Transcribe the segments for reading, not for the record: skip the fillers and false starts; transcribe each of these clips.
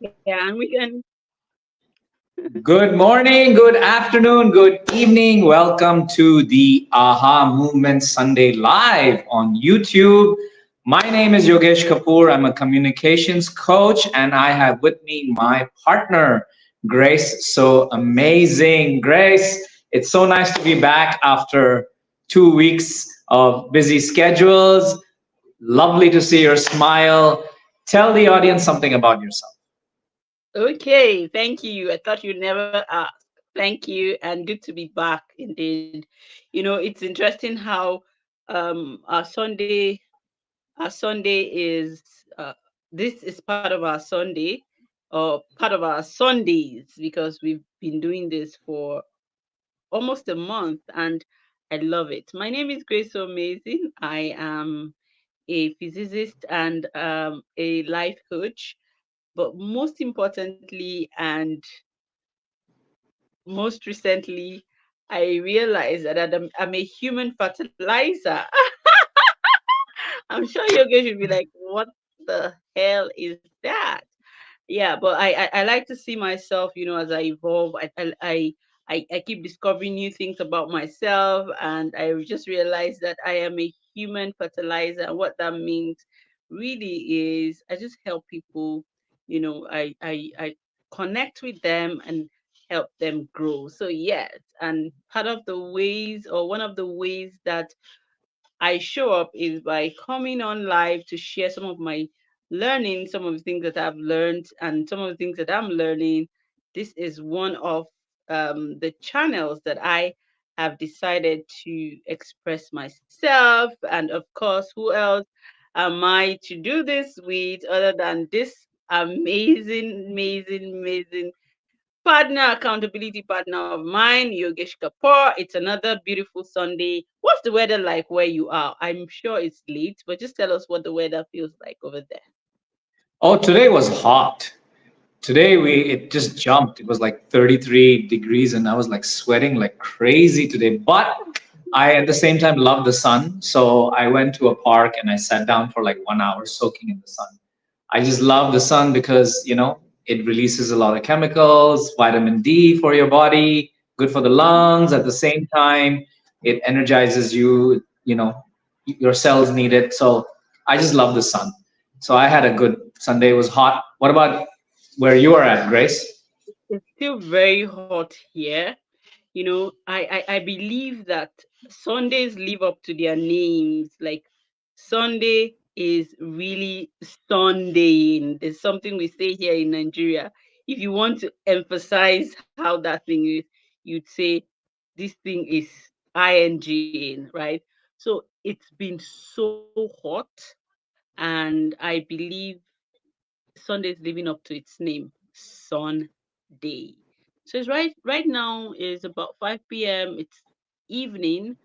Yeah, and we can. Good morning, good afternoon, good evening. Welcome to the AHA Movement Sunday Live on YouTube. My name is Yogesh Kapoor. I'm a communications coach, and I have with me my partner, Grace. So amazing. Grace, it's so nice to be back after 2 weeks of busy schedules. Lovely to see your smile. Tell the audience something about yourself. Okay, thank you. I thought you'd never ask. Thank you, and good to be back indeed. It's interesting how our Sunday is this is part of our Sunday or part of our Sundays because we've been doing this for almost a month, and I love it. My name is Grace Amazing. I am a physicist and a life coach. But most importantly, and most recently, I realized that I'm a human fertilizer. I'm sure your guys should be like, what the hell is that? Yeah, but I like to see myself, as I evolve. I keep discovering new things about myself, and I just realized that I am a human fertilizer. And what that means really is I just help people. I connect with them and help them grow. So yes, and part of the ways, or one of the ways that I show up is by coming on live to share some of my learning, some of the things that I've learned, and some of the things that I'm learning. This is one of the channels that I have decided to express myself. And of course, who else am I to do this with other than this amazing, amazing, amazing partner, accountability partner of mine, Yogesh Kapoor. It's another beautiful Sunday. What's the weather like where you are? I'm sure it's late, but just tell us what the weather feels like over there. Oh, today was hot. Today it just jumped. It was like 33 degrees and I was like sweating like crazy today. But I at the same time love the sun. So I went to a park and I sat down for like 1 hour soaking in the sun. I just love the sun because, it releases a lot of chemicals, vitamin D for your body, good for the lungs. At the same time, it energizes you, your cells need it. So I just love the sun. So I had a good Sunday. It was hot. What about where you are at, Grace? It's still very hot here. I believe that Sundays live up to their names. Like Sunday is really Sundaying. There's something we say here in Nigeria. If you want to emphasize how that thing is, you'd say this thing is ing in, right? So it's been so hot, and I believe Sunday is living up to its name, Sunday. So it's right now is about 5 p.m. It's evening,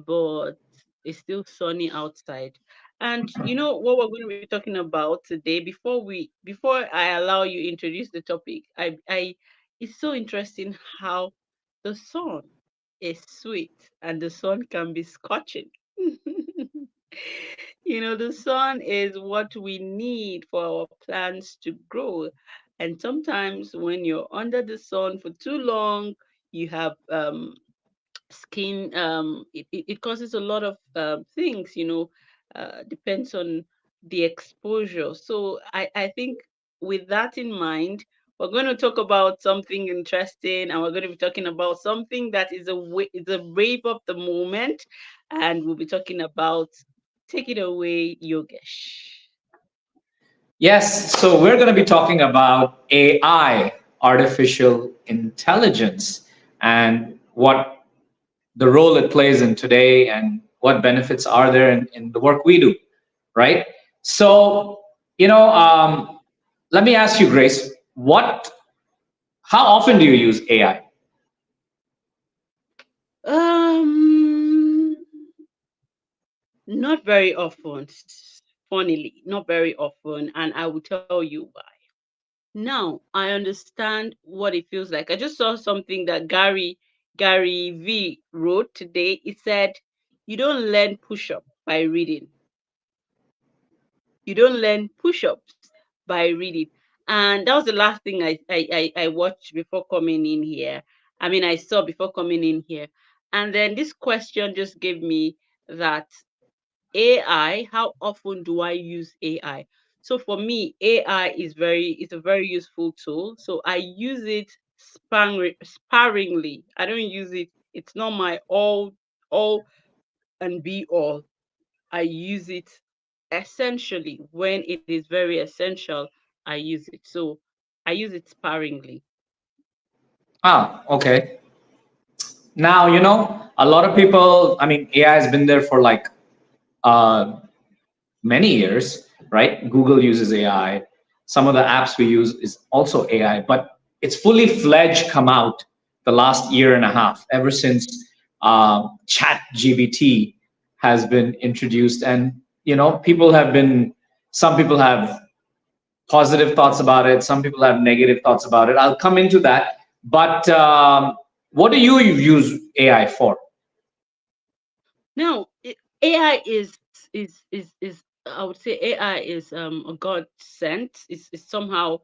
but it's still sunny outside. And you know what we're going to be talking about today? Before I allow you introduce the topic, I it's so interesting how the sun is sweet and the sun can be scorching. The sun is what we need for our plants to grow. And sometimes when you're under the sun for too long, you have skin, it causes a lot of things, depends on the exposure. So I think with that in mind, we're going to talk about something interesting, and we're going to be talking about something that is a wave of the moment, and we'll be talking about take it away, Yogesh. Yes, so we're going to be talking about AI, artificial intelligence, and what the role it plays in today and what benefits are there in the work we do, right? So, let me ask you, Grace, how often do you use AI? um Not very often, funnily, not very often, and I will tell you why. Now I understand what it feels like. I just saw something that Gary V wrote today. It said, "You don't learn push-up by reading. You don't learn push-ups by reading." And that was the last thing I watched before coming in here. I mean, I saw before coming in here. And then this question just gave me that AI, how often do I use AI? So for me, AI is a very useful tool. So I use it sparingly. I don't use it. It's not my all and be all. I use it essentially when it is very essential. I use it. So I use it sparingly. Ah, okay. Now, a lot of people, I mean, AI has been there for like uh, many years, right? Google uses AI. Some of the apps we use is also AI, but it's fully fledged come out the last year and a half, ever since Chat GBT has been introduced. And, some people have positive thoughts about it, some people have negative thoughts about it. I'll come into that. But what do you use AI for? Now, AI is I would say AI is a God sent. Is somehow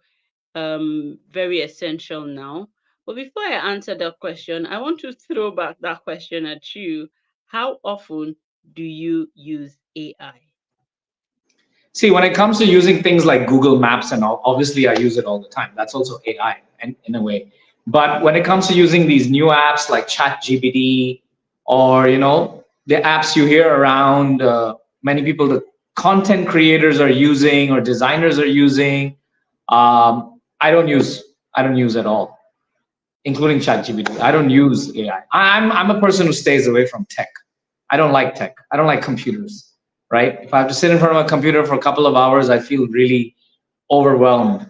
very essential now. But before I answer that question, I want to throw back that question at you. How often do you use AI? See, when it comes to using things like Google Maps and all, obviously I use it all the time. That's also AI and in a way. But when it comes to using these new apps like ChatGPT or the apps you hear around, many people, the content creators are using or designers are using, I don't use. I don't use at all, including ChatGPT. I don't use AI. I'm a person who stays away from tech. I don't like tech. I don't like computers, right? If I have to sit in front of a computer for a couple of hours, I feel really overwhelmed.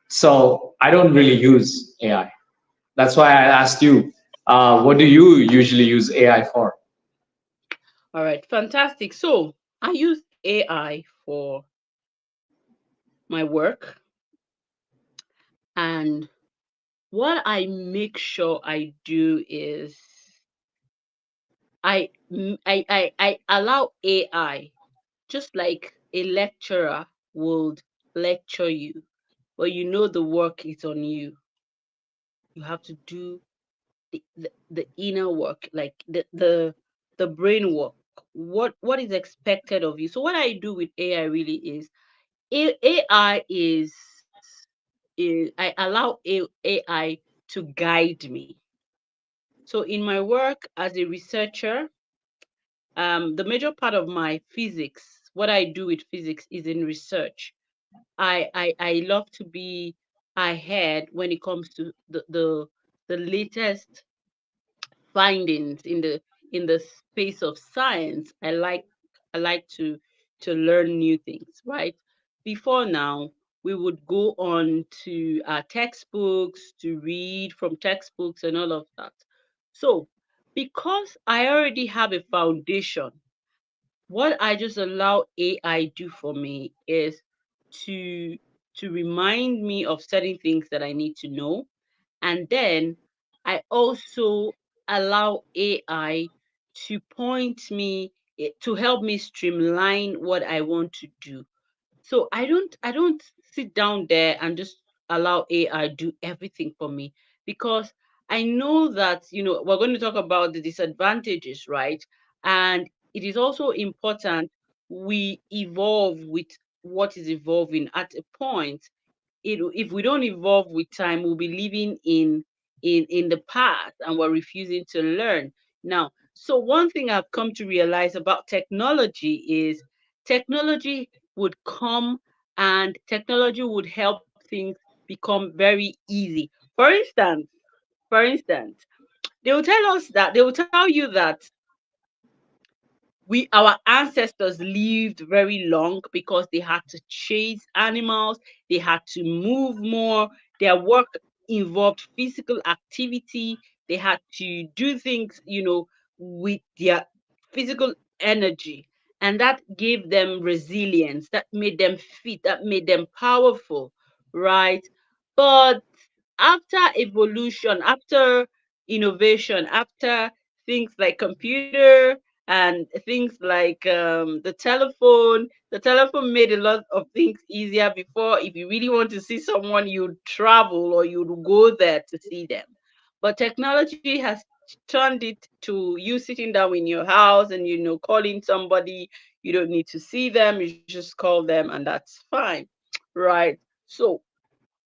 So I don't really use AI. That's why I asked you, what do you usually use AI for? All right, fantastic. So I use AI for my work, and what I make sure I do is I allow AI, just like a lecturer would lecture you, but you know the work is on you. You have to do the inner work, like the brain work. What is expected of you? So what I do with AI really is AI is I allow AI to guide me. So in my work as a researcher, the major part of my physics, what I do with physics is in research. I love to be ahead when it comes to the latest findings in the space of science. I like to learn new things, right? Before now, we would go on to our textbooks to read from textbooks and all of that. So because I already have a foundation, what I just allow AI do for me is to to remind me of certain things that I need to know, and then I also allow AI to point me to help me streamline what I want to do. So I don't sit down there and just allow AI do everything for me, because I know that we're going to talk about the disadvantages, right? And it is also important we evolve with what is evolving at a point. If we don't evolve with time, we'll be living in the past and we're refusing to learn. Now, so one thing I've come to realize about technology is technology would come and technology would help things become very easy. For instance, they will tell you that we our ancestors lived very long because they had to chase animals, they had to move more, their work involved physical activity, they had to do things with their physical energy, and that gave them resilience, that made them fit, that made them powerful, right? But after evolution, after innovation, after things like computer and things like the telephone, The telephone made a lot of things easier before. If you really want to see someone, you'd travel or you'd go there to see them. But technology has turned it to you sitting down in your house and calling somebody. You don't need to see them. You just call them, and that's fine, right? So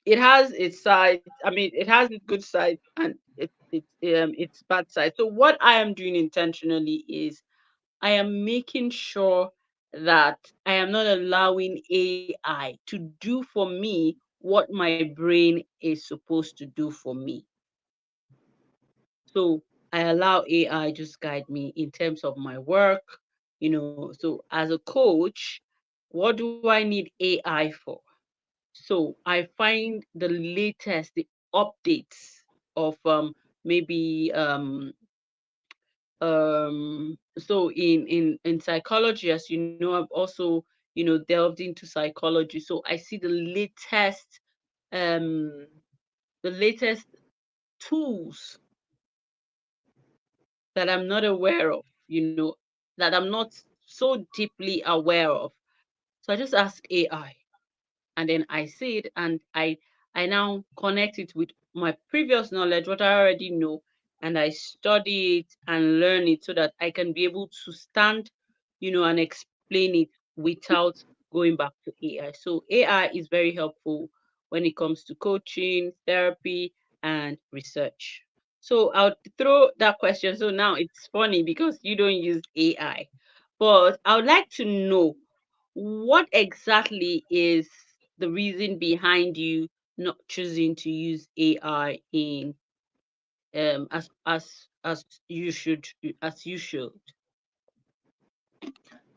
it has its side. I mean, it has its good side and its bad side. So what I am doing intentionally is I am making sure that I am not allowing AI to do for me what my brain is supposed to do for me. So I allow AI just guide me in terms of my work. So as a coach, what do I need AI for? So I find the latest, the updates of maybe so in psychology, as you know, I've also delved into psychology. So I see um the latest tools that I'm not aware of, that I'm not so deeply aware of. So I just ask AI, and then I see it, and I now connect it with my previous knowledge, what I already know, and I study it and learn it so that I can be able to stand, and explain it without going back to AI. So AI is very helpful when it comes to coaching, therapy, and research. So I'll throw that question. So now it's funny because you don't use AI, but I would like to know what exactly is the reason behind you not choosing to use AI in as you should?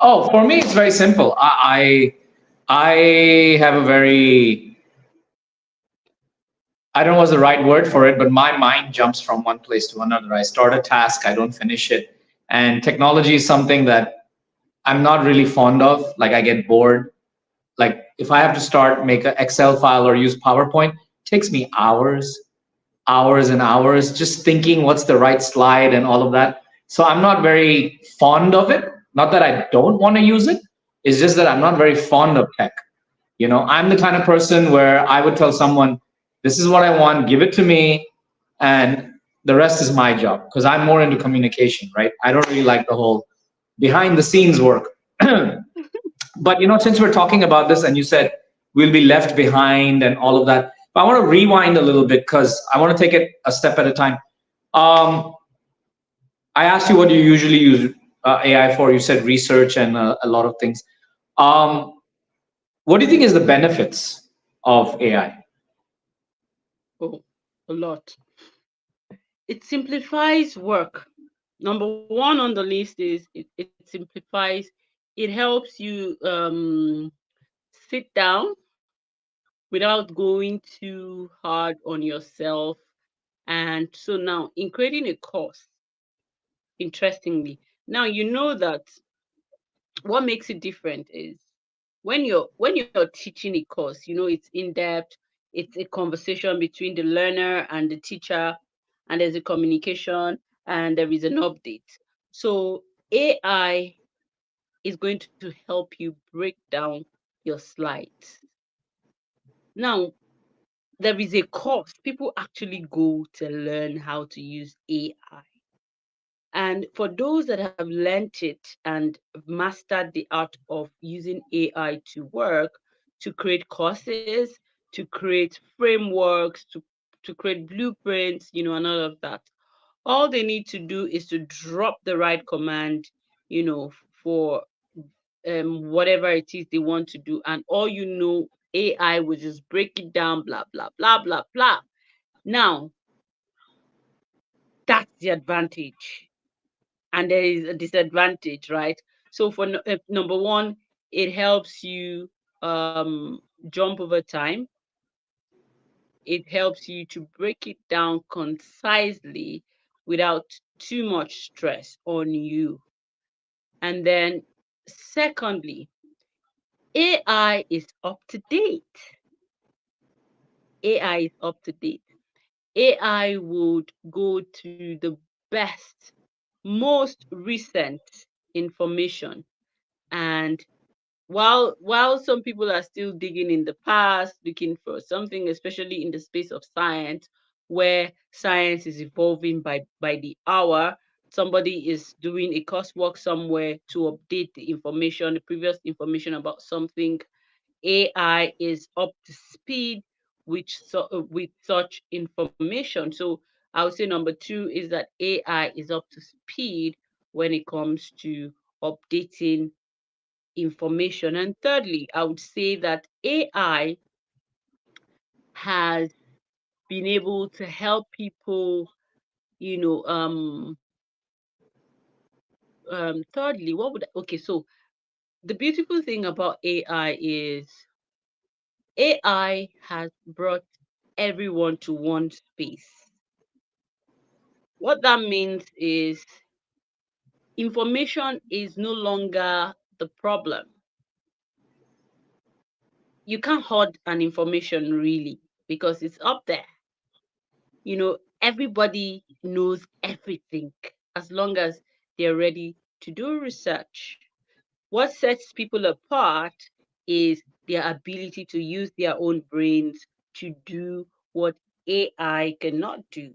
Oh, for me, it's very simple. I have a very, I don't know what's the right word for it, but my mind jumps from one place to another. I start a task, I don't finish it. And technology is something that I'm not really fond of. Like I get bored. Like if I have to start make an Excel file or use PowerPoint, it takes me hours and hours just thinking what's the right slide and all of that. So I'm not very fond of it. Not that I don't want to use it. It's just that I'm not very fond of tech. I'm the kind of person where I would tell someone, this is what I want, give it to me, and the rest is my job because I'm more into communication, right? I don't really like the whole behind the scenes work. But since we're talking about this and you said we'll be left behind and all of that, but I want to rewind a little bit because I want to take it a step at a time. um, I asked you what you usually use AI for. You said research and a lot of things. um, what do you think is the benefits of AI? Oh, a lot. It simplifies work. Number one on the list is it simplifies. It helps you sit down without going too hard on yourself. And so now, in creating a course, interestingly, now you know that what makes it different is when you're teaching a course, it's in depth, it's a conversation between the learner and the teacher, and there's a communication, and there is an update. So AI is going to help you break down your slides. Now, there is a course people actually go to learn how to use AI. And for those that have learnt it and mastered the art of using AI to work, to create courses, to create frameworks, to create blueprints, and all of that, all they need to do is to drop the right command, for whatever it is they want to do. And all AI will just break it down, blah, blah, blah, blah, blah. Now, that's the advantage, and there is a disadvantage, right? So for number one, it helps you jump over time. It helps you to break it down concisely without too much stress on you. And then secondly, AI is up to date. AI is up to date. AI would go to the best, most recent information and while some people are still digging in the past, looking for something, especially in the space of science, where science is evolving by the hour. Somebody is doing a coursework somewhere to update the information, the previous information about something. AI is up to speed with such information. So I would say number two is that AI is up to speed when it comes to updating information. And thirdly, I would say that AI has been able to help people, you know, thirdly, what would okay, so the beautiful thing about AI is AI has brought everyone to one space. What that means is information is no longer the problem. You can't hoard an information really because it's up there. Everybody knows everything as long as they're ready to do research. What sets people apart is their ability to use their own brains to do what AI cannot do.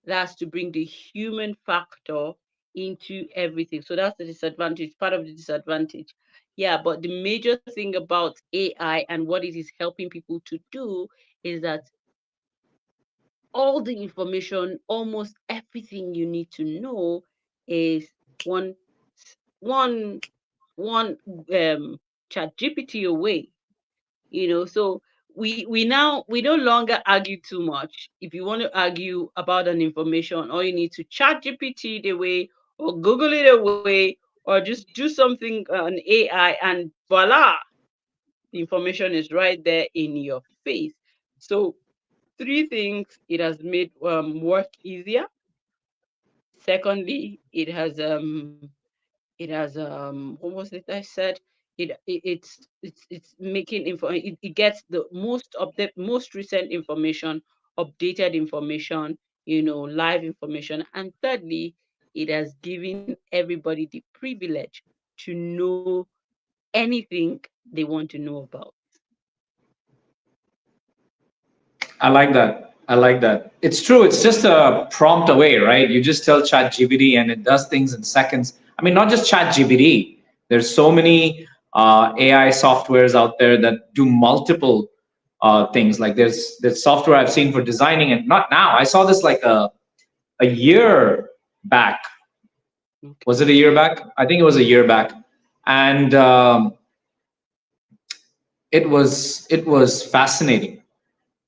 That's to bring the human factor into everything. So that's the disadvantage, part of the disadvantage. Yeah, but the major thing about AI and what it is helping people to do is that all the information, almost everything you need to know is one one one chat GPT away. So we no longer argue too much. If you want to argue about an information, all you need to chat GPT it away or Google it away or just do something on AI and voila, the information is right there in your face. So three things: it has made work easier. Secondly, it has what was it I said? It's making info. It gets the most update, most recent information, updated information, live information. And thirdly, it has given everybody the privilege to know anything they want to know about. I like that. I like that. It's true. It's just a prompt away, right? You just tell ChatGPT and it does things in seconds. I mean, not just ChatGPT. There's so many AI softwares out there that do multiple things. Like there's software I've seen for designing, and not now. I saw this like a year back. Okay. Was it a year back? I think it was a year back, and it was fascinating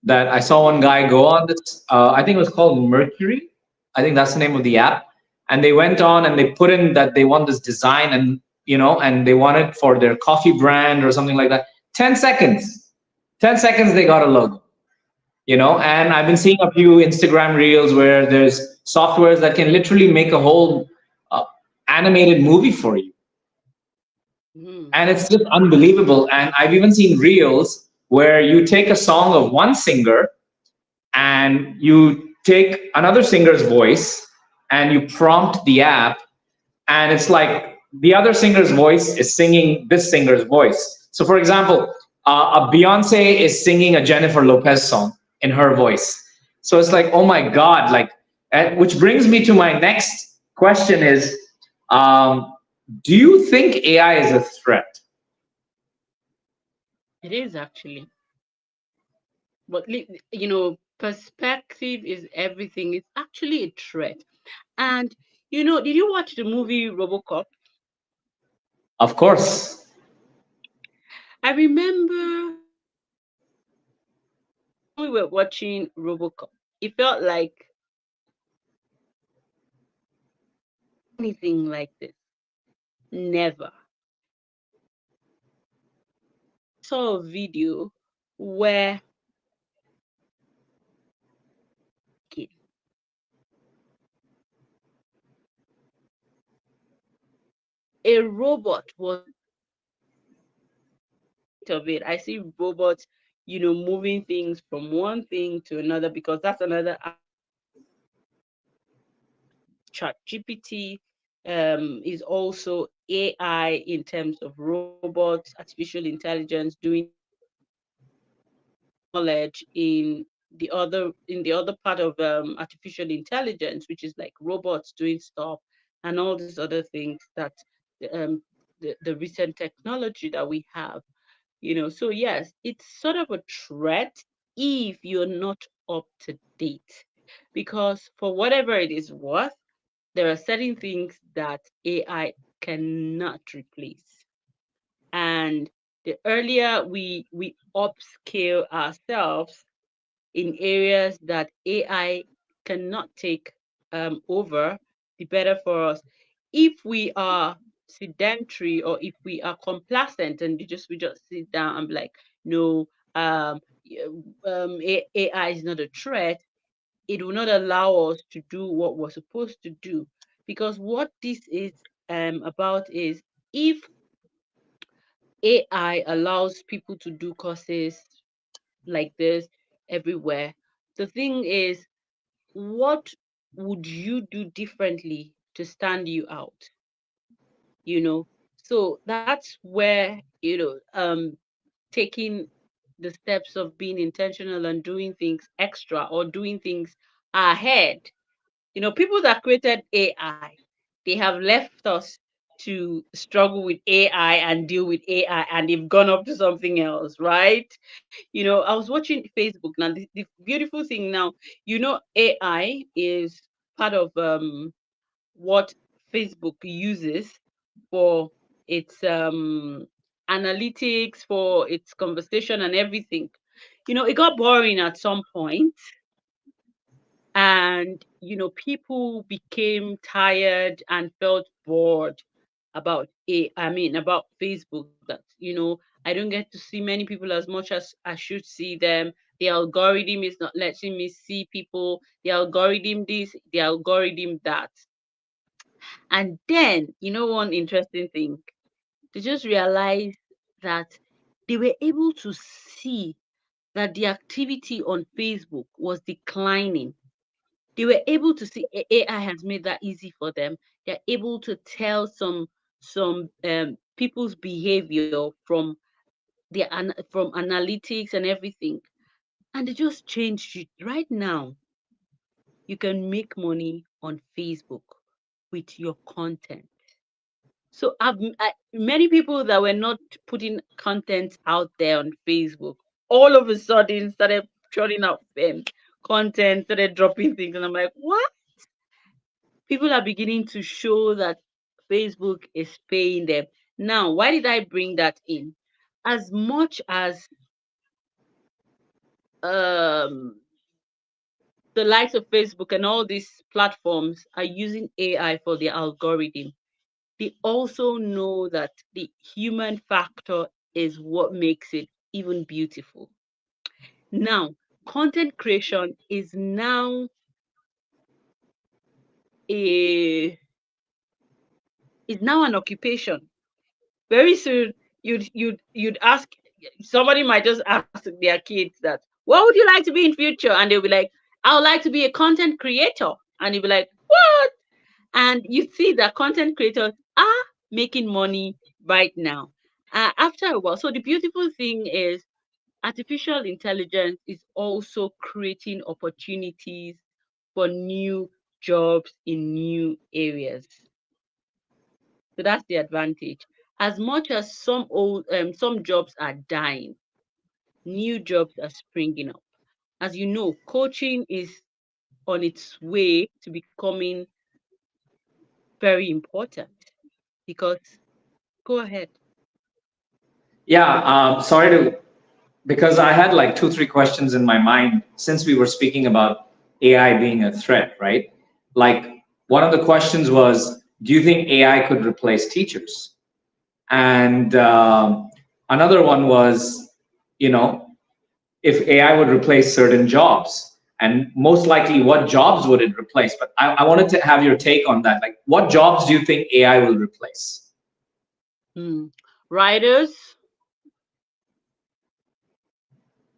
that I saw one guy go on this. I think it was called Mercury. I think that's the name of the app. And they went on and they put in that they want this design, and they want it for their coffee brand or something like that. 10 seconds. 10 seconds they got a logo. And I've been seeing a few Instagram reels where there's softwares that can literally make a whole uh, animated movie for you, Mhm. and it's just unbelievable. And I've even seen reels where you take a song of one singer and you take another singer's voice and you prompt the app, and it's like the other singer's voice is singing this singer's voice. So for example, a Beyonce is singing a Jennifer Lopez song in her voice. So it's like, oh my god, like, and which brings me to my next question is, um, do you think AI is a threat? It is actually. But perspective is everything. It's actually a threat. And did you watch the movie RoboCop? Of course. I remember when we were watching RoboCop, it felt like anything like this. Never. Saw a video where okay, a robot was of it. I see robots, moving things from one thing to another because that's another chat GPT. is also AI in terms of robots, artificial intelligence doing knowledge in the other part of artificial intelligence, which is like robots doing stuff and all these other things that um, the recent technology that we have. So yes, it's sort of a threat if you're not up to date, because for whatever it is worth, there are certain things that AI cannot replace. And the earlier we upscale ourselves in areas that AI cannot take over, the better for us. If we are sedentary, or if we are complacent and we just sit down and be like, no, AI is not a threat, it will not allow us to do what we're supposed to do. Because what this is about is, if AI allows people to do courses like this everywhere, the thing is, what would you do differently to stand you out? you know so that's where, taking the steps of being intentional and doing things extra or doing things ahead. People that created AI, they have left us to struggle with AI and deal with AI, and they've gone up to something else, right? I was watching Facebook now. The beautiful thing now, AI is part of what Facebook uses for its analytics, for its conversation and everything. It got boring at some point, and people became tired and felt bored about Facebook, that I don't get to see many people as much as I should see them. The algorithm is not letting me see people, the algorithm this, the algorithm that. And then, one interesting thing, they just realized that they were able to see that the activity on Facebook was declining. They were able to see AI has made that easy for them. They're able to tell some people's behavior from analytics and everything, and they just changed it. Right now, you can make money on Facebook with your content. So many people that were not putting content out there on Facebook all of a sudden started churning out content, started dropping things, and I'm like, what? People are beginning to show that Facebook is paying them. Now, why did I bring that in? As much as um, the likes of Facebook and all these platforms are using AI for their algorithm, they also know that the human factor is what makes it even beautiful. Now, content creation a is now an occupation. Very soon, you'd ask, somebody might just ask their kids that, what would you like to be in future? And they'll be like, I would like to be a content creator. And you'll be like, what? And you see that content creators are making money right now. After a while, so the beautiful thing is, artificial intelligence is also creating opportunities for new jobs in new areas. So that's the advantage. As much as some jobs are dying, new jobs are springing up. As you know, coaching is on its way to becoming very important, because go ahead. Yeah, sorry to, because I had like two, three questions in my mind since we were speaking about AI being a threat, right? Like, one of the questions was, do you think AI could replace teachers? And another one was, you know, if AI would replace certain jobs, and most likely what jobs would it replace? But I wanted to have your take on that. Like, what jobs do you think AI will replace? Hmm. Writers,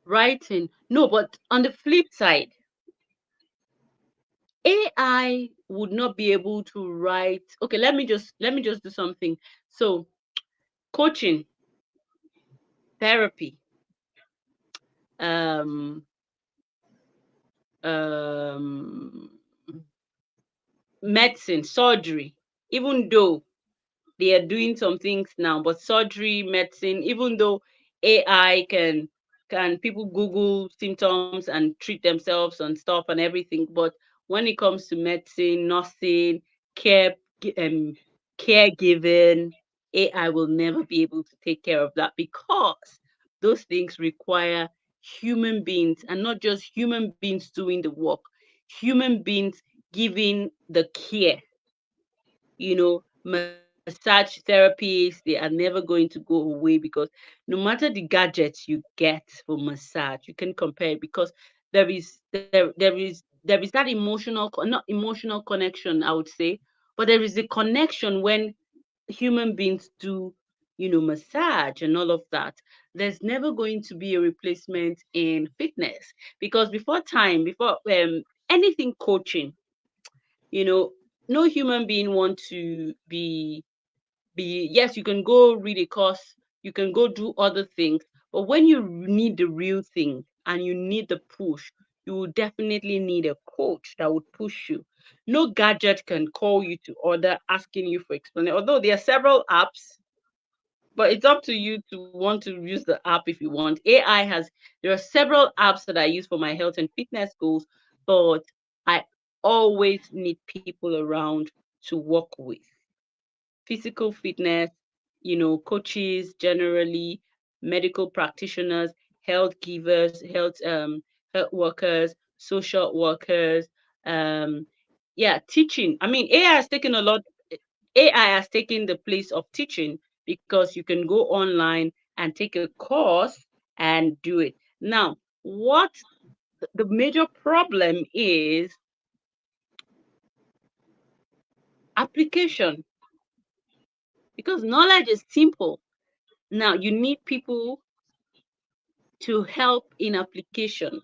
writing. No, but on the flip side, AI would not be able to write. Okay, let me just do something. So coaching, therapy, um, um, medicine, surgery. Even though they are doing some things now, but surgery, medicine, even though AI can people Google symptoms and treat themselves and stuff and everything, but when it comes to medicine, nursing, care, caregiving, AI will never be able to take care of that because those things require human beings, and not just human beings doing the work, human beings giving the care. Massage therapists, they are never going to go away because no matter the gadgets you get for massage, you can compare it because there is that not emotional connection, I would say, but there is a connection when human beings do, massage and all of that. There's never going to be a replacement in fitness because before anything coaching, you know, no human being want to be yes, you can go read a course, you can go do other things, but when you need the real thing and you need the push, you will definitely need a coach that would push you. No gadget can call you to order asking you for explanation, although there are several apps, but it's up to you to want to use the app if you want. There are several apps that I use for my health and fitness goals, but I always need people around to work with physical fitness, coaches generally, medical practitioners, health givers, health workers, social workers, um, yeah, teaching. I mean, AI has taken the place of teaching because you can go online and take a course and do it. Now, what the major problem is application, because knowledge is simple. Now you need people to help in application,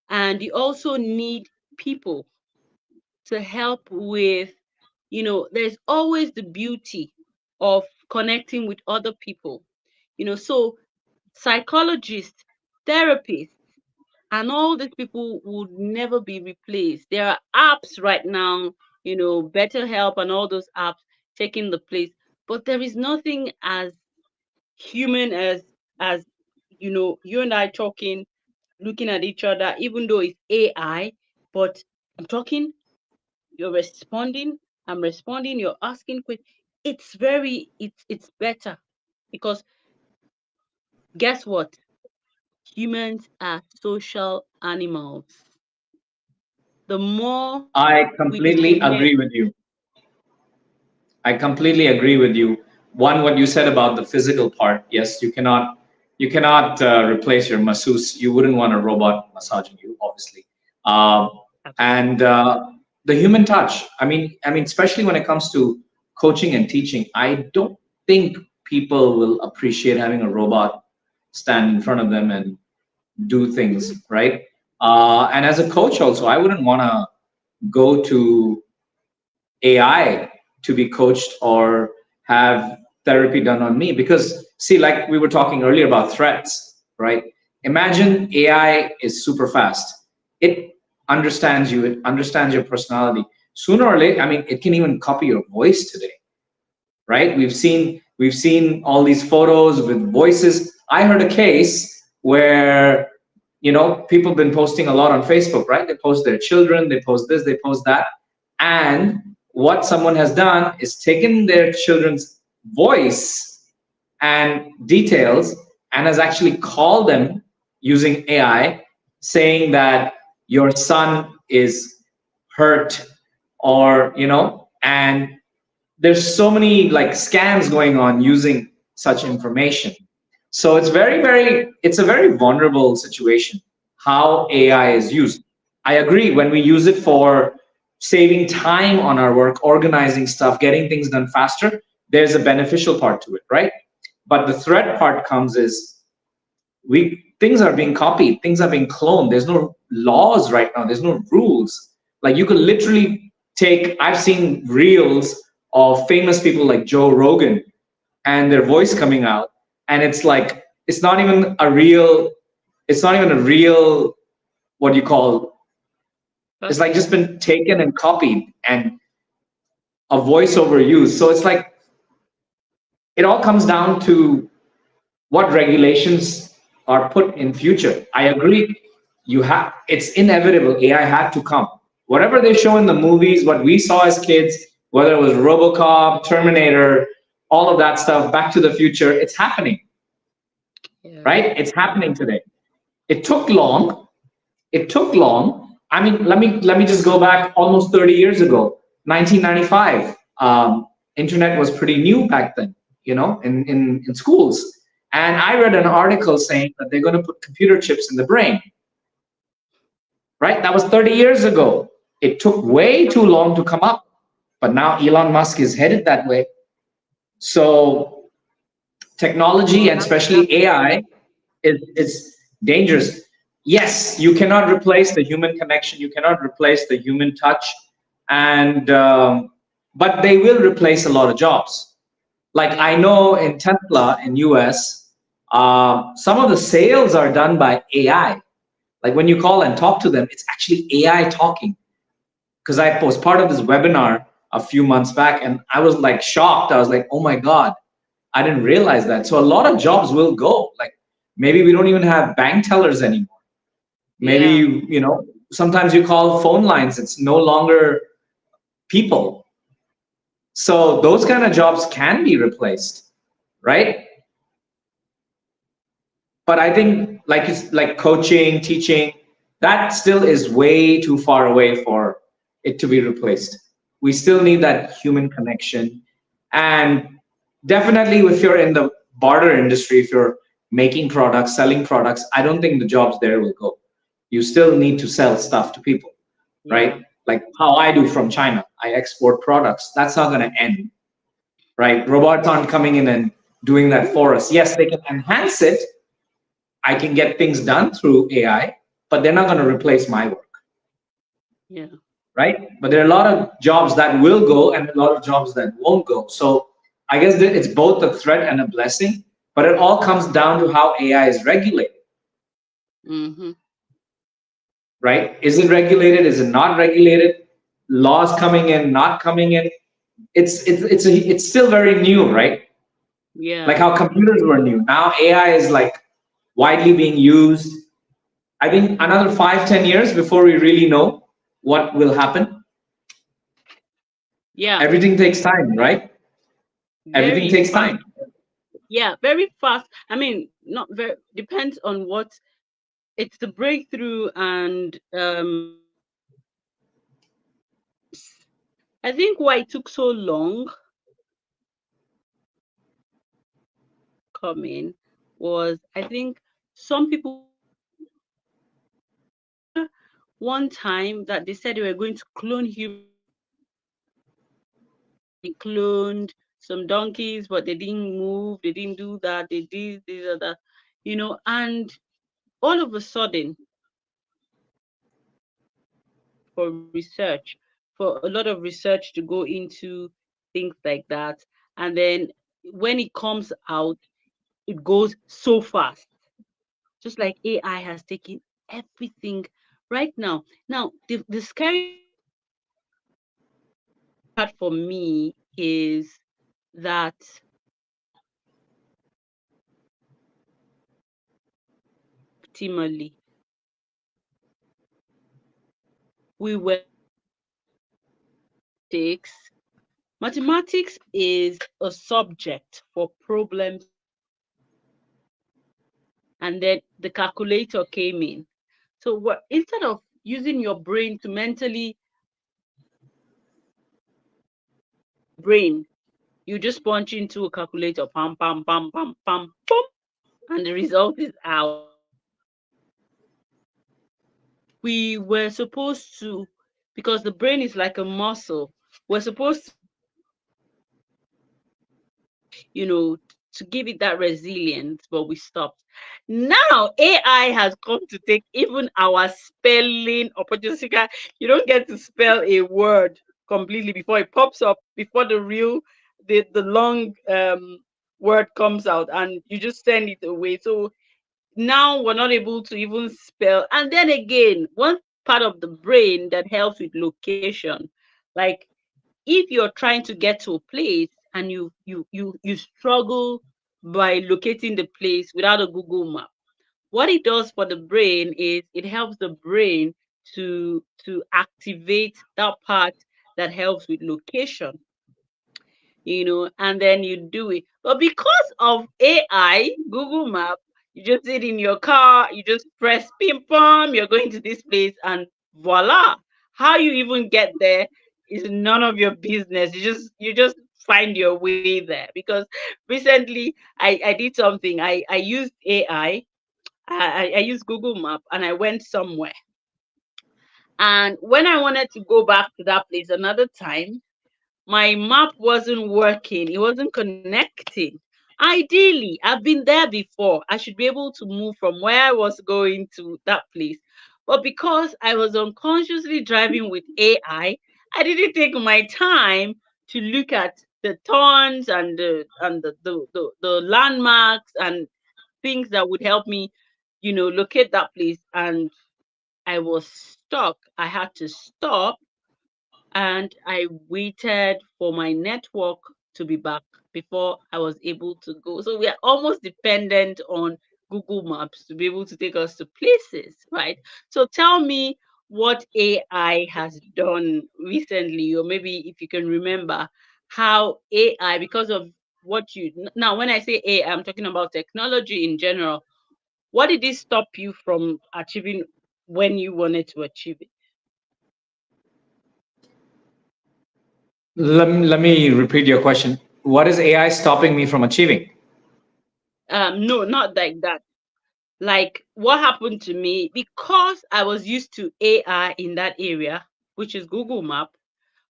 and you also need people to help with, there's always the beauty of connecting with other people, so psychologists, therapists, and all these people would never be replaced. There are apps right now, better help and all those apps taking the place, but there is nothing as human as you and I talking, looking at each other, even though it's AI, but I'm talking, you're responding, I'm responding, you're asking questions. It's better because guess what? Humans are social animals. The more I we completely disconnect, agree with you. I completely agree with you. One, what you said about the physical part. Yes, you cannot replace your masseuse. You wouldn't want a robot massaging you, obviously. Um, and the human touch. I mean, especially when it comes to coaching and teaching, I don't think people will appreciate having a robot stand in front of them and do things right. And as a coach, also, I wouldn't want to go to AI to be coached or have therapy done on me. Because, see, like we were talking earlier about threats, right? Imagine AI is super fast. It understands you, it understands your personality. Sooner or later, I mean, it can even copy your voice today, right? We've seen all these photos with voices. I heard a case where people have been posting a lot on Facebook, right? They post their children, they post this, they post that, and what someone has done is taken their children's voice and details and has actually called them using AI, saying that your son is hurt, or and there's so many like scams going on using such information. So it's a very vulnerable situation how AI is used. I agree, when we use it for saving time on our work, organizing stuff, getting things done faster, there's a beneficial part to it, right? But the threat part comes is we things are being copied, things are being cloned. There's no laws right now, there's no rules. Like you could literally take, I've seen reels of famous people like Joe Rogan and their voice coming out, and it's like it's not even a real, it's not even a real, what do you call, it's like just been taken and copied and a voiceover used. So it's like it all comes down to what regulations are put in future. I agree. You have, it's inevitable. AI had to come. Whatever they show in the movies, what we saw as kids, whether it was RoboCop, Terminator, all of that stuff, Back to the Future, it's happening, Yeah. right? It's happening today. It took long. It took long. I mean, let me just go back almost 30 years ago, 1995. Internet was pretty new back then, in schools. And I read an article saying that they're going to put computer chips in the brain, right? That was 30 years ago. It took way too long to come up, but now Elon Musk is headed that way. So technology, and especially AI, is dangerous. Yes, you cannot replace the human connection. You cannot replace the human touch, and but they will replace a lot of jobs. Like I know in Tesla in US, some of the sales are done by AI. Like when you call and talk to them, it's actually AI talking. Because I was part of this webinar a few months back, and I was like shocked. I was like, oh my God, I didn't realize that. So a lot of jobs will go. Like maybe we don't even have bank tellers anymore. Maybe Yeah. sometimes you call phone lines, it's no longer people. So those kind of jobs can be replaced, right? But I think like it's like coaching, teaching, that still is way too far away for it to be replaced. We still need that human connection. And definitely if you're in the barter industry, if you're making products, selling products, I don't think the jobs there will go. You still need to sell stuff to people, Yeah. right? Like how I do from China, I export products. That's not going to end, right? Robots aren't coming in and doing that for us. Yes, they can enhance it. I can get things done through AI, but they're not going to replace my work, Yeah. right? But there are a lot of jobs that will go and a lot of jobs that won't go. So I guess that it's both a threat and a blessing, but it all comes down to how AI is regulated, Mm-hmm. right? Is it regulated? Is it not regulated? Laws coming in, not coming in. It's still very new, right? Like Yeah. how computers were new. Now AI is like widely being used. I think another 5, 10 years before we really know what will happen. Yeah. Everything takes time, right? Everything Very takes fast. time. Yeah, very fast. I mean, not very, depends on what it's the breakthrough, and I think why it took so long coming was, I think some people, one time that they said they were going to clone human, they cloned some donkeys, but they didn't move, they didn't do that, they did this or that, and all of a sudden, for research, for a lot of research to go into things like that, and then when it comes out, it goes so fast, just like AI has taken everything right now. Now, the scary part for me is that optimally we were takes mathematics is a subject for problems, and then the calculator came in. So what, instead of using your brain to mentally brain, you just punch into a calculator, pam pam pam pam pam pam, and the result is out. We were supposed to, because the brain is like a muscle, we're supposed to, you know to give it that resilience, but we stopped. Now AI has come to take even our spelling opportunity. You don't get to spell a word completely before it pops up, before the long word comes out, and you just send it away. So now we're not able to even spell. And then again, one part of the brain that helps with location, like if you're trying to get to a place and you struggle by locating the place without a Google map, what it does for the brain is it helps the brain to activate that part that helps with location, and then you do it. But because of AI, Google Map, you just sit in your car, you just press ping pong, you're going to this place, and voila. How you even get there is none of your business. You just find your way there. Because recently I did something. I used AI, I used Google Map, and I went somewhere. And when I wanted to go back to that place another time, my map wasn't working, it wasn't connecting. Ideally, I've been there before. I should be able to move from where I was going to that place. But because I was unconsciously driving with I didn't take my time to look at the turns and the landmarks and things that would help me, locate that place. And I was stuck. I had to stop, and I waited for my network to be back before I was able to go. So we are almost dependent on Google Maps to be able to take us to places, right? So tell me what AI has done recently, or maybe if you can remember how AI, because of now, when I say AI, I'm talking about technology in general. What did it stop you from achieving when you wanted to achieve it? Let me repeat your question. What is AI stopping me from achieving? No, not like that. Like what happened to me, because I was used to AI in that area, which is Google Map.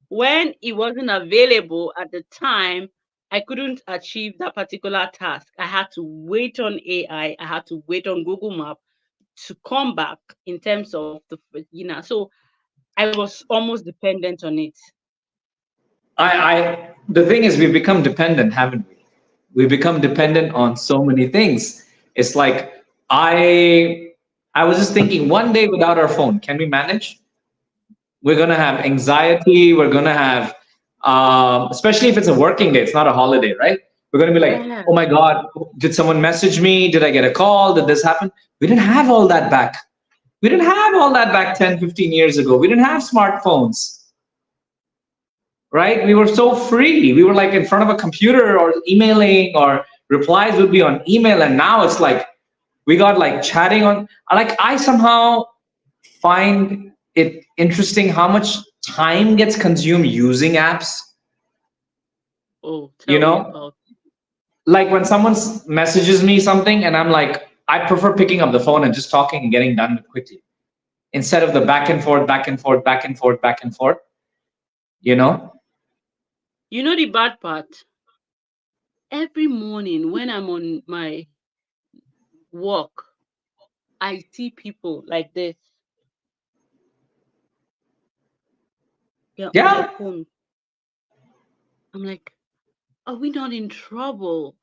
When it wasn't available at the time, I couldn't achieve that particular task. I had to wait on AI. I had to wait on Google Map to come back in terms of so I was almost dependent on it. The thing is, we've become dependent, haven't we? We've become dependent on so many things. It's like I I was just thinking, one day without our phone, can we manage? We're gonna have anxiety. We're gonna have, especially if it's a working day, it's not a holiday, right? We're gonna be like, Yeah. oh my God, did someone message me? Did I get a call? Did this happen? We didn't have all that back. We didn't have all that back 10, 15 years ago. We didn't have smartphones, right? We were so free. We were like in front of a computer or emailing, or replies would be on email. And now it's like we got like chatting on, like, I somehow find it interesting how much time gets consumed using apps. Oh, You tell me know, about. like when someone messages me something and I'm like, I prefer picking up the phone and just talking and getting done quickly instead of the back and forth, back and forth, back and forth, back and forth, you know? You know the bad part? Every morning when I'm on my walk, I see people like this. They're on their Yeah. phone. I'm like, are we not in trouble?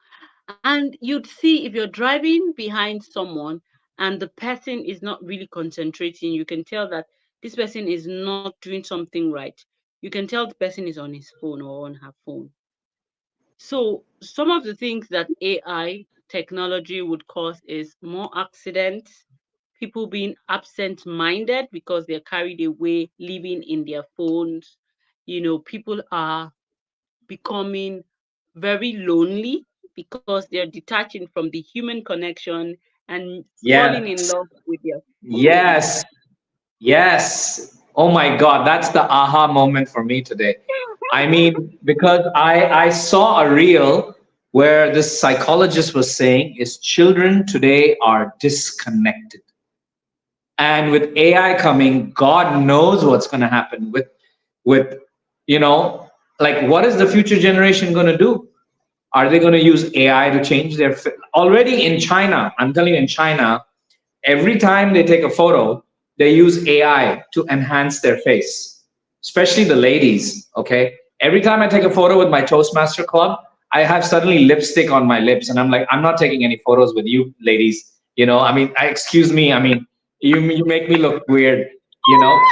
And you'd see if you're driving behind someone and the person is not really concentrating, you can tell that this person is not doing something right. You can tell the person is on his phone or on her phone. So some of the things that AI technology would cause is more accidents, people being absent minded because they're carried away living in their phones. People are becoming very lonely because they're detaching from the human connection and falling in Yes. love with their phones. Yes. Yes. Oh my God, that's the aha moment for me today. I mean, because I saw a reel where this psychologist was saying is children today are disconnected. And with AI coming, God knows what's going to happen with, you know, like what is the future generation going to do? Are they going to use AI to change their already in China? I'm telling you, in China, every time they take a photo, they use AI to enhance their face, especially the ladies. Okay. Every time I take a photo with my Toastmaster club, I have suddenly lipstick on my lips, and I'm like, I'm not taking any photos with you, ladies. I mean, excuse me. I mean, you make me look weird.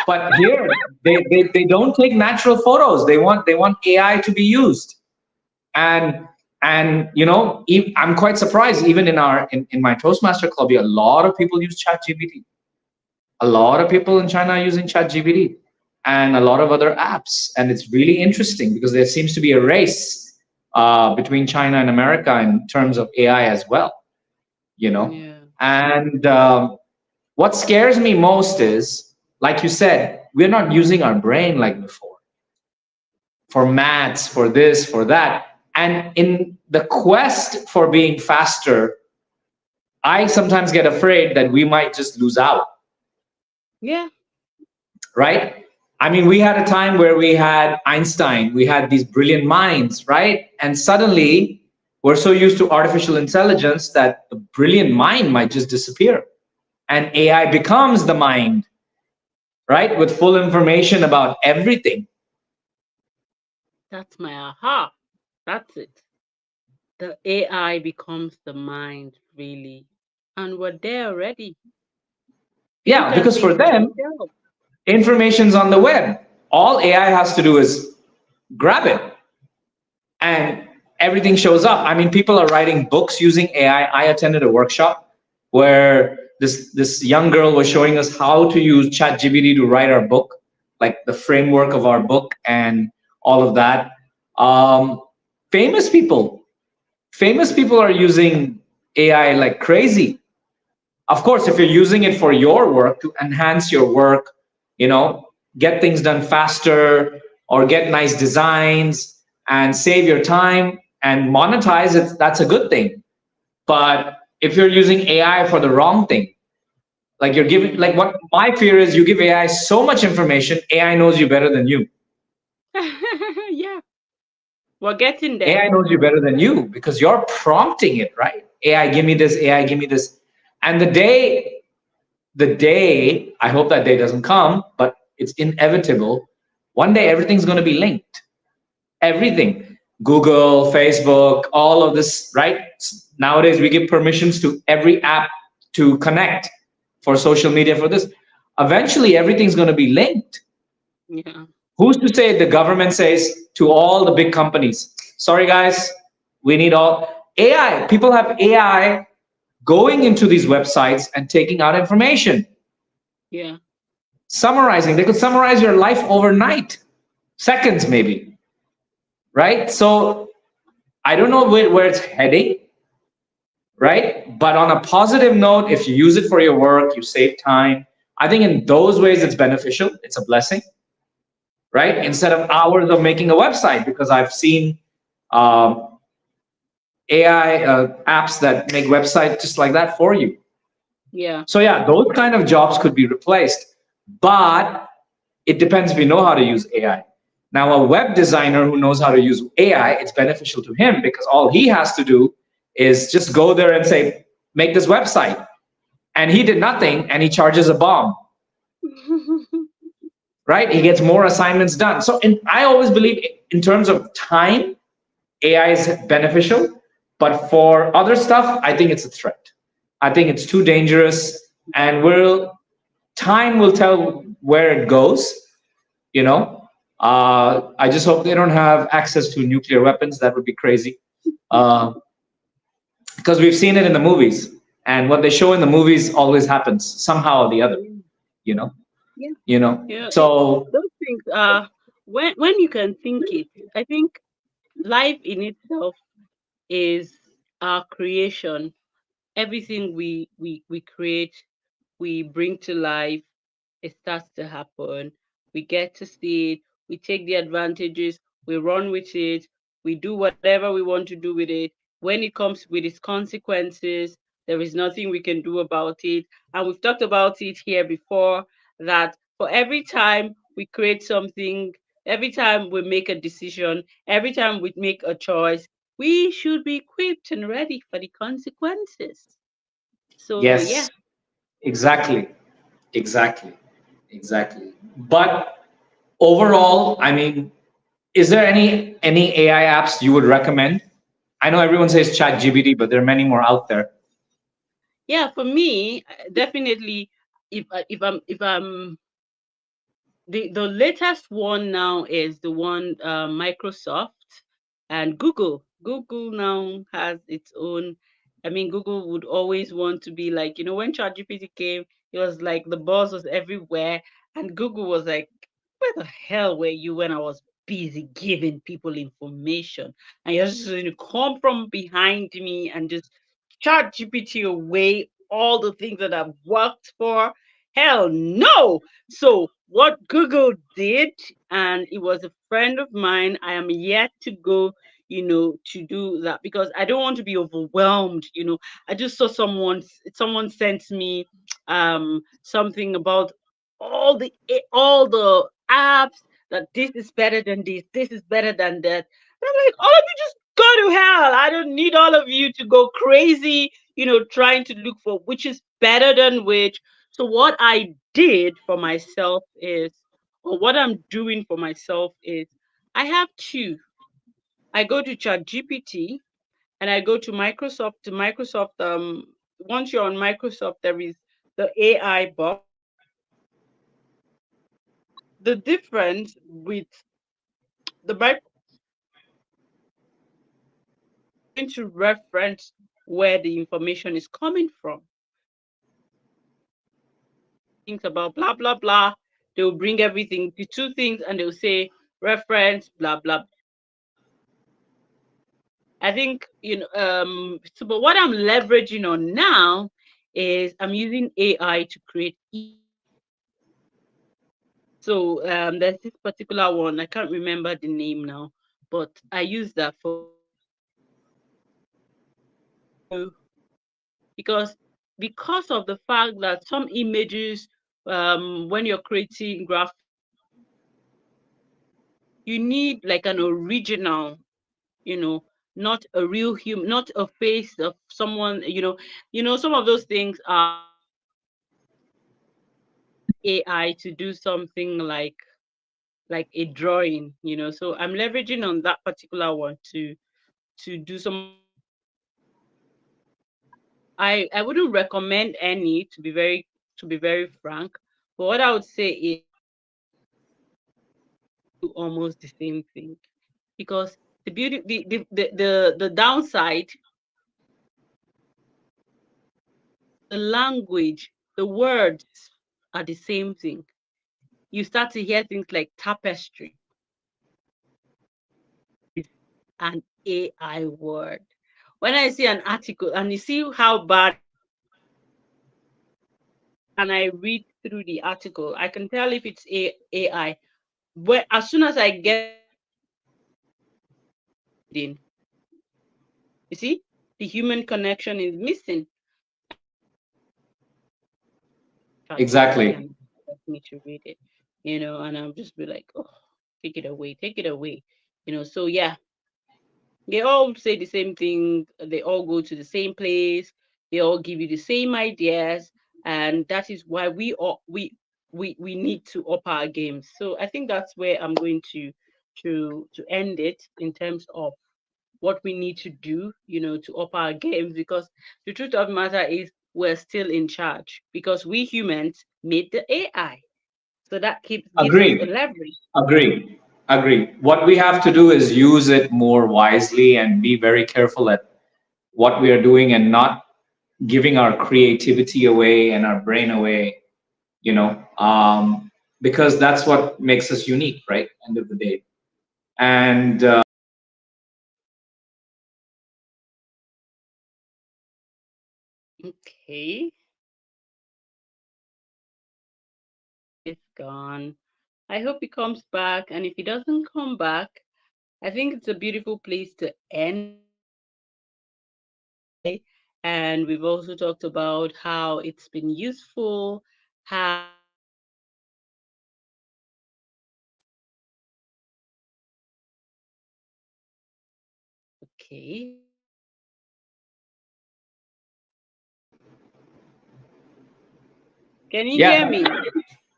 But here they don't take natural photos. They want AI to be used, and I'm quite surprised. Even in my Toastmaster club, a lot of people use ChatGPT. A lot of people in China are using ChatGPT and a lot of other apps, and it's really interesting because there seems to be a race between China and America in terms of AI as well. Yeah. And what scares me most is, like you said, we're not using our brain like before for maths, for this, for that. And in the quest for being faster, I sometimes get afraid that we might just lose out, Yeah. right? I mean, we had a time where we had Einstein, we had these brilliant minds, right? And suddenly we're so used to artificial intelligence that the brilliant mind might just disappear and AI becomes the mind, right? With full information about everything. That's my aha. That's it. The AI becomes the mind, really. And we're there already. You Yeah, can because see for it for them, yourself. information's on the web. All AI has to do is grab it and everything shows up. I mean, people are writing books using AI. I attended a workshop where this young girl was showing us how to use ChatGPT to write our book, like the framework of our book and all of that. Um, famous people, famous people are using AI like crazy. Of course, if you're using it for your work to enhance your work, get things done faster or get nice designs and save your time and monetize it, that's a good thing. But if you're using AI for the wrong thing, like you're giving, like Mm. what my fear is, you give AI so much information, AI knows you better than you. Yeah, we're getting there. AI knows you better than you because you're prompting it, right? AI, give me this, AI, give me this. And the day, I hope that day doesn't come, but it's inevitable. One day everything's going to be linked. Everything. Google, Facebook, all of this, right? Nowadays we give permissions to every app to connect for social media for this. Eventually everything's going to be linked. Yeah. Who's to say the government says to all the big companies, sorry guys, we need all AI. People have AI going into these websites and taking out information, Yeah. summarizing. They could summarize your life overnight, seconds maybe, right? So I don't know where it's heading, right? But on a positive note, if you use it for your work, you save time. I think in those ways it's beneficial. It's a blessing, right? Yeah. Instead of hours of making a website, because I've seen AI apps that make websites just like that for you. Yeah. So yeah, those kind of jobs could be replaced, but it depends if you know how to use AI. Now, a web designer who knows how to use AI, it's beneficial to him because all he has to do is just go there and say, make this website. And he did nothing and he charges a bomb, right? He gets more assignments done. So I always believe in terms of time, AI is beneficial, but for other stuff, I think it's a threat. I think it's too dangerous, and time will tell where it goes. You know, I just hope they don't have access to nuclear weapons. That would be crazy, uh, because we've seen it in the movies, and what they show in the movies always happens somehow or the other. Yeah. You know, Yeah. Yeah. So Those things are when you can think it. I think life in itself is our creation. Everything we create, we bring to life, it starts to happen. We get to see it, we take the advantages, we run with it, we do whatever we want to do with it. When it comes with its consequences, there is nothing we can do about it. And we've talked about it here before that for every time we create something, every time we make a decision, every time we make a choice, we should be equipped and ready for the consequences. So yeah. Yes, exactly, exactly, exactly. But overall, I mean, is there any AI apps you would recommend? I know everyone says ChatGPT, but there are many more out there. Yeah, for me, definitely, if I'm the latest one now is the one, Microsoft and Google. Google now has its own. I mean, Google would always want to be like, when ChatGPT came, it was like the buzz was everywhere, and Google was like, "Where the hell were you when I was busy giving people information?" And you're just going to come from behind me and just ChatGPT away all the things that I've worked for. Hell no! So what Google did, and it was a friend of mine. I am yet to go, to do that because I don't want to be overwhelmed. I just saw someone sent me something about all the apps, that this is better than this is better than that. And I'm like, all of you just go to hell. I don't need all of you to go crazy, trying to look for which is better than which. So what I did for myself is, or what I'm doing for myself is, I have two. I go to ChatGPT and I go to Microsoft. To Microsoft, once you're on Microsoft, there is the AI box. The difference with the Microsoft going to reference where the information is coming from. Things about blah blah blah. They'll bring everything, the two things, and they'll say reference blah blah. I think, so, but what I'm leveraging on now is I'm using AI to create. So there's this particular one, I can't remember the name now, but I use that for, because of the fact that some images, when you're creating graph, you need like an original, you know, not a real human, not a face of someone, some of those things are AI to do something like a drawing, so I'm leveraging on that particular one to do some. I wouldn't recommend any, to be very frank, but what I would say is do almost the same thing, because the beauty the downside, the language, the words are the same thing. You start to hear things like tapestry is an AI word. When I see an article and you see how bad, and I read through the article, I can tell if it's AI. Where as soon as I get in, you see, the human connection is missing. ChatGPT Exactly. and ask me to read it, and I'll just be like, oh, take it away, So yeah, they all say the same thing. They all go to the same place. They all give you the same ideas, and that is why we need to up our games. So I think that's where I'm going to end it in terms of what we need to do, to up our games, because the truth of the matter is we're still in charge because we humans made the AI. So that gives us a Agree. leverage. Agree. Agree. What we have to do is use it more wisely and be very careful at what we are doing and not giving our creativity away and our brain away, you know, because that's what makes us unique, right? End of the day. And Okay, it's gone. I hope he comes back. And if he doesn't come back, I think it's a beautiful place to end. And we've also talked about how it's been useful, how Okay. Can you hear Yeah. me?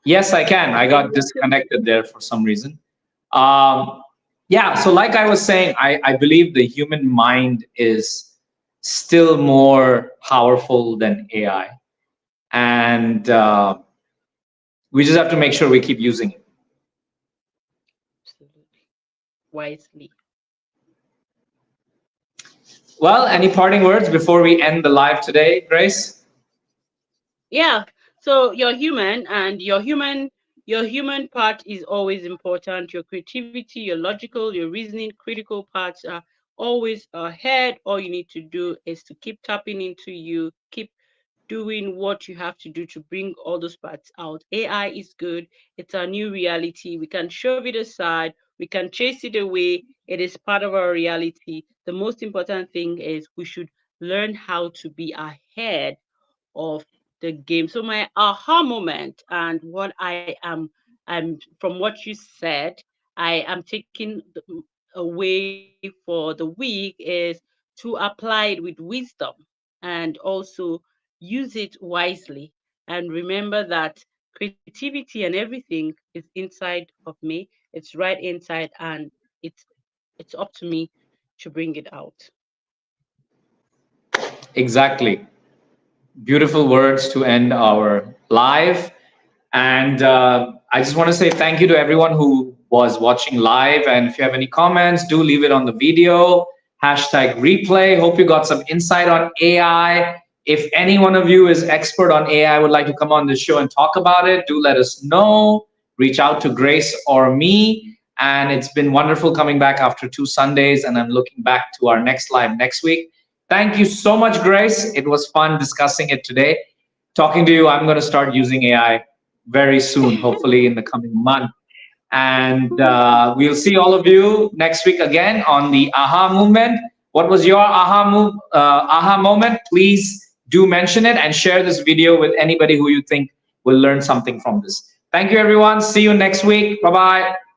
Yes, I can. I got disconnected there for some reason. Um, yeah, so like I was saying, I believe the human mind is still more powerful than AI. And we just have to make sure we keep using it. Absolutely. Wisely. Well, any parting words before we end the live today, Grace? Yeah. So you're human, and your human part is always important. Your creativity, your logical, your reasoning, critical parts are always ahead. All you need to do is to keep tapping into you, keep doing what you have to do to bring all those parts out. AI is good. It's our new reality. We can shove it aside. We can chase it away. It is part of our reality. The most important thing is we should learn how to be ahead of the game. So my aha moment and what I'm from what you said, I am taking away for the week is to apply it with wisdom and also use it wisely. And remember that creativity and everything is inside of me. It's right inside, and it's it's up to me to bring it out. Exactly. Beautiful words to end our live. And I just want to say thank you to everyone who was watching live. And if you have any comments, do leave it on the video. Hashtag replay. Hope you got some insight on AI. If any one of you is expert on AI, would like to come on the show and talk about it, do let us know. Reach out to Grace or me. And it's been wonderful coming back after 2 Sundays. And I'm looking back to our next live next week. Thank you so much, Grace. It was fun discussing it today. Talking to you, I'm going to start using AI very soon, hopefully in the coming month. And we'll see all of you next week again on the aha movement. What was your aha moment? Please do mention it and share this video with anybody who you think will learn something from this. Thank you, everyone. See you next week. Bye bye.